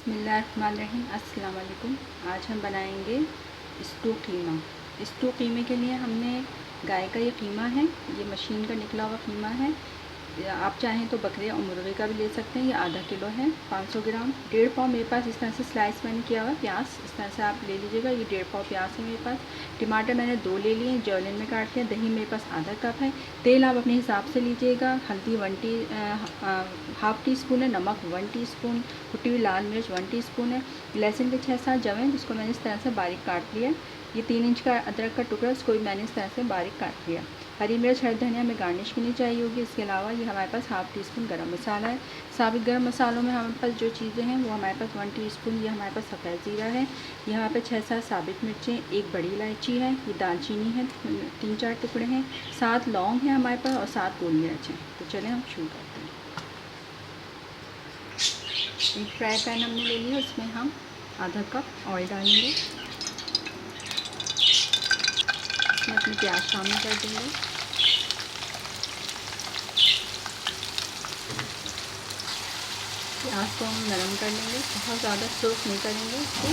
बिस्मिल्लाहिर्रहमानिर्रहीम। अस्सलाम वालेकुम। आज हम बनाएंगे स्टू कीमा। स्टू कीमे के लिए हमने गाय का ये कीमा है, ये मशीन का निकला हुआ कीमा है। आप चाहें तो बकरे और मुर्गे का भी ले सकते हैं। ये आधा किलो है, 500 ग्राम। 1.5 पाव मेरे पास इस तरह से स्लाइस मैंने किया हुआ है। प्याज इस तरह से आप ले लीजिएगा। ये 1.5 पाव प्याज है मेरे पास। टमाटर मैंने 2 ले लिए, जौलिन में काट लिया। दही मेरे पास आधा कप है। तेल आप अपने हिसाब से लीजिएगा। हल्दी हाफ़ टी स्पून है। नमक 1 टीस्पून। कुटी हुई लाल मिर्च 1 टीस्पून है। लहसुन के 6-7 जवें, जिसको मैंने इस तरह से बारीक काट लिया। ये 3 इंच का अदरक का टुकड़ा, इसको भी मैंने इस तरह से बारीक काट लिया। हरी मिर्च, हरी धनिया में गार्निश के लिए चाहिए होगी। इसके अलावा ये हमारे पास हाफ़ टी स्पून गरम मसाला है। साबित गरम मसालों में हमारे पास जो चीज़ें हैं वो हमारे पास 1 टीस्पून ये हमारे पास सफ़ेद ज़ीरा है। ये हमारे पास 6-7 साबित मिर्चें, 1 बड़ी इलायची है, ये दालचीनी है, 3-4 टुकड़े हैं, 7 लौंग है हमारे पास और 7 गोल मिर्च हैं। तो चलें हम शुरू करते हैं। एक फ्राई पैन हमने ले लिया, उसमें हम आधा कप ऑयल डालेंगे। इसमें अपने प्याज शामिल कर देंगे। प्याज को हम नरम कर लेंगे, बहुत ज़्यादा सोख नहीं करेंगे, इसको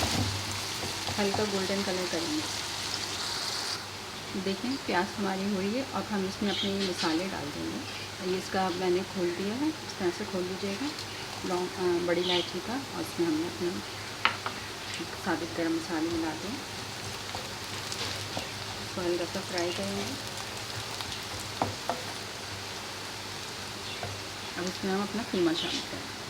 हल्का गोल्डन कलर करेंगे। देखें प्याज हमारी हो रही है। अब हम इसमें अपने ये मसाले डाल देंगे। ये इसका मैंने खोल दिया है, इस तरह से खोल लीजिएगा। लौंग, बड़ी इलायची का, और इसमें हमने अपने साबित गरम मसाले मिला दें। इसको हल्का सा फ्राई करेंगे। अब इसमें हम अपना कीमा शामिल करेंगे।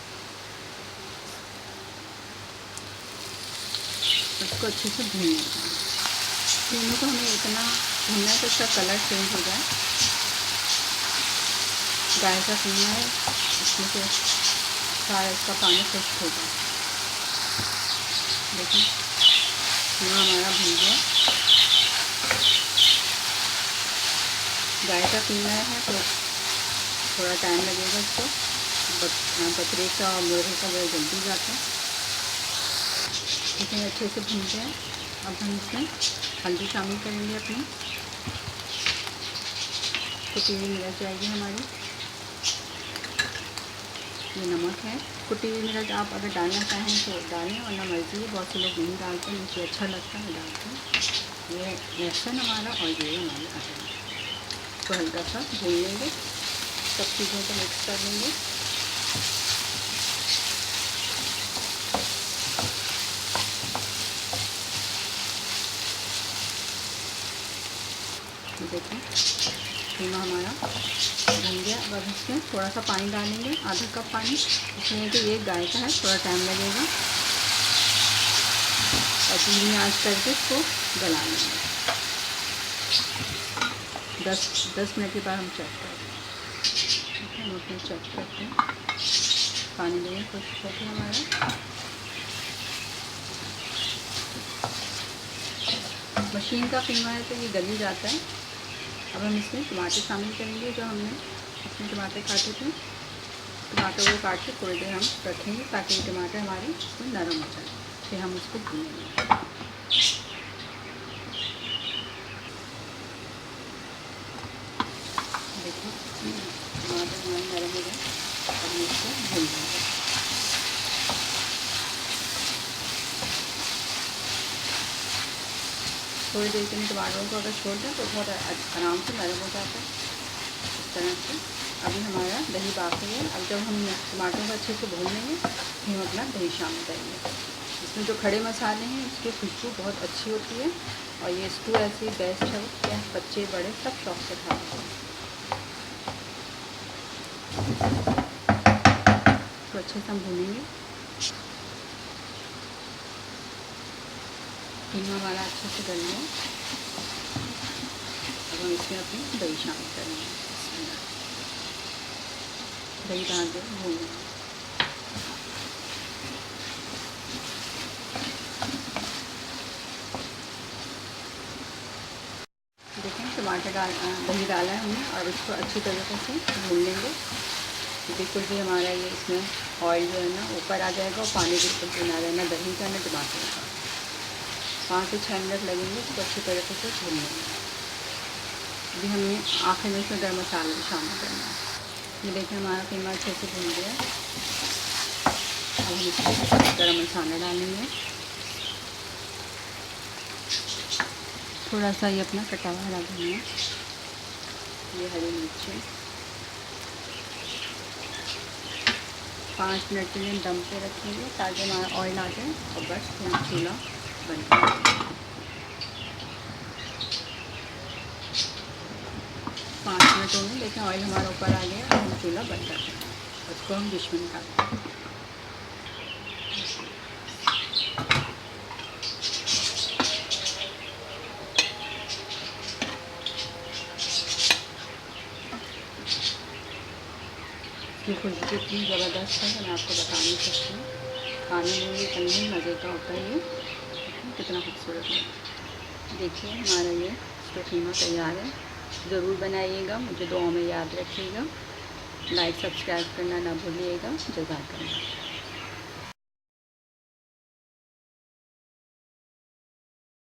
इसको अच्छे से भूनना है। कीमे को हमें इतना भूनना है कि इसका कलर चेंज हो जाए। गाय का कीमा है, इसमें से सारा इसका पानी खुश्क हो जाए। देखिए कीमा हमारा भून गया। गाय का कीमा है तो थोड़ा टाइम लगेगा इसको। बकरे का और मुर्गे का जो जल्दी जाता है। इतने अच्छे से भून गया। अब हम इसमें हल्दी शामिल करेंगे अपनी। कुटी हुई मिर्च जाएगी हमारी। ये नमक है। कुटी हुई मिर्च आप अगर डालना चाहें तो डालें, वरना मर्जी है। बहुत से लोग नहीं डालते, मुझे अच्छा लगता है डालते हैं। ये लहसुन हमारा और ये हमारा है, तो हल्का सा भून लेंगे। सब चीज़ों को मिक्स कर लेंगे। देखें कीमा हमारा भून गया। अब इसमें थोड़ा सा पानी डालेंगे, आधा कप पानी, इसलिए कि ये गाय का है, थोड़ा टाइम लगेगा। और धीमी आंच करके इसको गला लेंगे। 10 मिनट के बाद हम चेक करेंगे। हम अपने चेक करते हैं। पानी देंगे कुछ करके हमारा। मशीन का कीमा है तो ये गली जाता है। अब हम इसमें टमाटर शामिल करेंगे, जो हमने इसमें टमाटर काटे थे। टमाटर को काट के थोड़ी देर हम रखेंगे ताकि टमाटर हमारे इसमें नरम हो जाए। फिर हम उसको भूनेंगे। देखो टमाटर हमारे नरम हो गए। अब हम इसको भून देंगे। थोड़ी देर के लिए टमाटरों को अगर छोड़ दें तो बहुत आराम से नरम हो जाता है, इस तरह से। अभी हमारा दही बाकी है। अब जब हम टमाटरों को अच्छे से भून लेंगे फिर हम अपना दही शामिल करेंगे। इसमें जो खड़े मसाले हैं इसकी खुशबू बहुत अच्छी होती है, और ये स्टू ऐसी बेस्ट है कि बच्चे बड़े सब शौक से खाते हैं। तो अच्छे से हम भूनेंगे। कीमा हमारा अच्छे से गल गया। अब हम इसमें अपनी दही शामिल करेंगे। दही डाल के भूनेंगे। देखें टमाटर दही डाला है हमने, और इसको अच्छी तरीके से भून लेंगे। बिल्कुल भी हमारा ये इसमें ऑयल जो है ना ऊपर आ जाएगा, और पानी बिल्कुल भी ना रहना दही का, ना टमाटर का। 5 से 6 मिनट लगेंगे इसको अच्छी तरीके से भून लेंगे। अभी हमने आखिर में इसमें गरम मसाला भी शामिल करना है। ये देखिए हमारा कीमा अच्छे से भून गया। अब हम इसमें गरम मसाला डालेंगे, थोड़ा सा ये अपना कटा हुआ हरा धनिया, ये हरी मिर्ची। 5 मिनट के लिए दम पे रखेंगे ताकि हमारा ऑयल आ जाए और बस यहाँ चूल्हा बंद कर देंगे। 5 मिनट हो गए, देखिए ऑयल हमारा ऊपर आ गया, हम चूल्हा बंद कर देंगे। उसको हम डिश में निकालते हैं। इसकी खुशबू इतनी ज़बरदस्त है कि मैं आपको बता नहीं सकती हूँ। खाने में ये इतने ही मज़े का होता है, ये कितना खूबसूरत है। देखिए हमारा ये स्टू कीमा तैयार है। ज़रूर बनाइएगा, मुझे दुआओं में याद रखिएगा। लाइक सब्सक्राइब करना ना भूलिएगा। जज़ाकल्लाह।